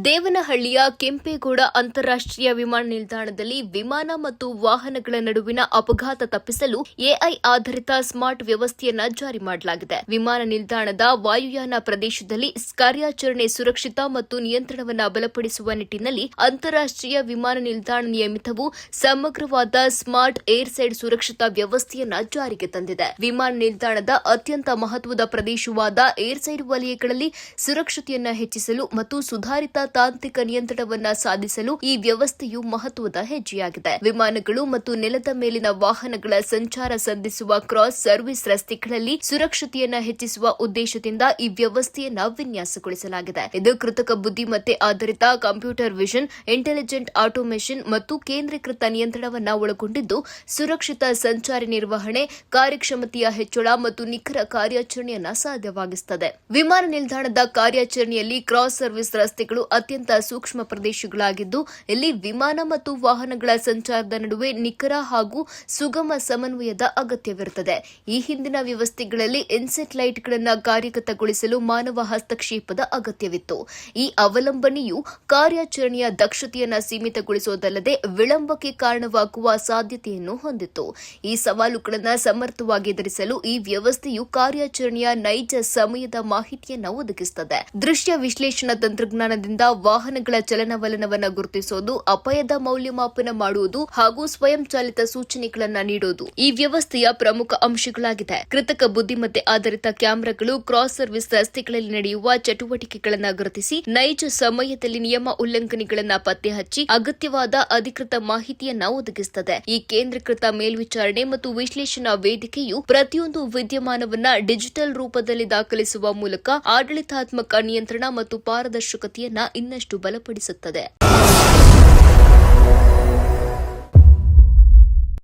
ದೇವನಹಳ್ಳಿಯ ಕೆಂಪೇಗೌಡ ಅಂತಾರಾಷ್ಟ್ರೀಯ ವಿಮಾನ ನಿಲ್ದಾಣದಲ್ಲಿ ವಿಮಾನ ಮತ್ತು ವಾಹನಗಳ ನಡುವಿನ ಅಪಘಾತ ತಪ್ಪಿಸಲು ಎಐ ಆಧಾರಿತ ಸ್ಮಾರ್ಟ್ ವ್ಯವಸ್ಥೆಯನ್ನ ಜಾರಿ ಮಾಡಲಾಗಿದೆ. ವಿಮಾನ ನಿಲ್ದಾಣದ ವಾಯುಯಾನ ಪ್ರದೇಶದಲ್ಲಿ ಕಾರ್ಯಾಚರಣೆ ಸುರಕ್ಷಿತ ಮತ್ತು ನಿಯಂತ್ರಣವನ್ನು ಬಲಪಡಿಸುವ ನಿಟ್ಟಿನಲ್ಲಿ ಅಂತಾರಾಷ್ಟ್ರೀಯ ವಿಮಾನ ನಿಲ್ದಾಣ ನಿಯಮಿತವು ಸಮಗ್ರವಾದ ಸ್ಮಾರ್ಟ್ ಏರ್ ಸೈಡ್ ಸುರಕ್ಷತಾ ವ್ಯವಸ್ಥೆಯನ್ನ ಜಾರಿಗೆ ತಂದಿದೆ. ವಿಮಾನ ನಿಲ್ದಾಣದ ಅತ್ಯಂತ ಮಹತ್ವದ ಪ್ರದೇಶವಾದ ಏರ್ ಸೈಡ್ ವಲಯಗಳಲ್ಲಿ ಸುರಕ್ಷತೆಯನ್ನು ಹೆಚ್ಚಿಸಲು ಮತ್ತು ಸುಧಾರಿತ ತಾಂತ್ರಿಕ ನಿಯಂತ್ರಣವನ್ನ ಸಾಧಿಸಲು ಈ ವ್ಯವಸ್ಥೆಯು ಮಹತ್ವದ ಹೆಜ್ಜೆಯಾಗಿದೆ. ವಿಮಾನಗಳು ಮತ್ತು ನೆಲದ ಮೇಲಿನ ವಾಹನಗಳ ಸಂಚಾರ ಸಂಧಿಸುವ ಕ್ರಾಸ್ ಸರ್ವಿಸ್ ರಸ್ತೆಗಳಲ್ಲಿ ಸುರಕ್ಷತೆಯನ್ನ ಹೆಚ್ಚಿಸುವ ಉದ್ದೇಶದಿಂದ ಈ ವ್ಯವಸ್ಥೆಯನ್ನ ವಿನ್ಯಾಸಗೊಳಿಸಲಾಗಿದೆ. ಇದು ಕೃತಕ ಬುದ್ಧಿಮತ್ತೆ ಆಧಾರಿತ ಕಂಪ್ಯೂಟರ್ ವಿಷನ್, ಇಂಟೆಲಿಜೆಂಟ್ ಆಟೋಮೇಷನ್ ಮತ್ತು ಕೇಂದ್ರೀಕೃತ ನಿಯಂತ್ರಣವನ್ನ ಒಳಗೊಂಡಿದ್ದು ಸುರಕ್ಷಿತ ಸಂಚಾರಿ ನಿರ್ವಹಣೆ, ಕಾರ್ಯಕ್ಷಮತೆಯ ಹೆಚ್ಚಳ ಮತ್ತು ನಿಖರ ಕಾರ್ಯಾಚರಣೆಯನ್ನ ಸಾಧ್ಯವಾಗಿಸುತ್ತದೆ. ವಿಮಾನ ನಿಲ್ದಾಣದ ಕಾರ್ಯಾಚರಣೆಯಲ್ಲಿ ಕ್ರಾಸ್ ಸರ್ವಿಸ್ ರಸ್ತೆಗಳು ಅತ್ಯಂತ ಸೂಕ್ಷ್ಮ ಪ್ರದೇಶಗಳಾಗಿದ್ದು ಇಲ್ಲಿ ವಿಮಾನ ಮತ್ತು ವಾಹನಗಳ ಸಂಚಾರದ ನಡುವೆ ನಿಖರ ಹಾಗೂ ಸುಗಮ ಸಮನ್ವಯದ ಅಗತ್ಯವಿರುತ್ತದೆ. ಈ ಹಿಂದಿನ ವ್ಯವಸ್ಥೆಗಳಲ್ಲಿ ಇನ್ಸೆಟ್ ಲೈಟ್ಗಳನ್ನು ಕಾರ್ಯಗತಗೊಳಿಸಲು ಮಾನವ ಹಸ್ತಕ್ಷೇಪದ ಅಗತ್ಯವಿತ್ತು. ಈ ಅವಲಂಬನೆಯು ಕಾರ್ಯಾಚರಣೆಯ ದಕ್ಷತೆಯನ್ನು ಸೀಮಿತಗೊಳಿಸುವುದಲ್ಲದೆ ವಿಳಂಬಕ್ಕೆ ಕಾರಣವಾಗುವ ಸಾಧ್ಯತೆಯನ್ನು ಹೊಂದಿತ್ತು. ಈ ಸವಾಲುಗಳನ್ನು ಸಮರ್ಥವಾಗಿ ಎದುರಿಸಲು ಈ ವ್ಯವಸ್ಥೆಯು ಕಾರ್ಯಾಚರಣೆಯ ನೈಜ ಸಮಯದ ಮಾಹಿತಿಯನ್ನು ಒದಗಿಸುತ್ತದೆ. ದೃಶ್ಯ ವಿಶ್ಲೇಷಣಾ ತಂತ್ರಜ್ಞಾನದಿಂದ ವಾಹನಗಳ ಚಲನವಲನವನ್ನು ಗುರುತಿಸುವುದು, ಅಪಾಯದ ಮೌಲ್ಯಮಾಪನ ಮಾಡುವುದು ಹಾಗೂ ಸ್ವಯಂಚಾಲಿತ ಸೂಚನೆಗಳನ್ನು ನೀಡುವುದು ಈ ವ್ಯವಸ್ಥೆಯ ಪ್ರಮುಖ ಅಂಶಗಳಾಗಿದೆ. ಕೃತಕ ಬುದ್ಧಿಮತ್ತೆ ಆಧಾರಿತ ಕ್ಯಾಮೆರಾಗಳು ಕ್ರಾಸ್ ಸರ್ವಿಸ್ ರಸ್ತೆಗಳಲ್ಲಿ ನಡೆಯುವ ಚಟುವಟಿಕೆಗಳನ್ನು ಗುರುತಿಸಿ ನೈಜ ಸಮಯದಲ್ಲಿ ನಿಯಮ ಉಲ್ಲಂಘನೆಗಳನ್ನು ಪತ್ತೆ ಹಚ್ಚಿ ಅಗತ್ಯವಾದ ಅಧಿಕೃತ ಮಾಹಿತಿಯನ್ನು ಒದಗಿಸುತ್ತದೆ. ಈ ಕೇಂದ್ರೀಕೃತ ಮೇಲ್ವಿಚಾರಣೆ ಮತ್ತು ವಿಶ್ಲೇಷಣಾ ವೇದಿಕೆಯು ಪ್ರತಿಯೊಂದು ವಿದ್ಯಮಾನವನ್ನ ಡಿಜಿಟಲ್ ರೂಪದಲ್ಲಿ ದಾಖಲಿಸುವ ಮೂಲಕ ಆಡಳಿತಾತ್ಮಕ ನಿಯಂತ್ರಣ ಮತ್ತು ಪಾರದರ್ಶಕತೆಯನ್ನ ಇನ್ನಷ್ಟು ಬಲಪಡಿಸುತ್ತದೆ.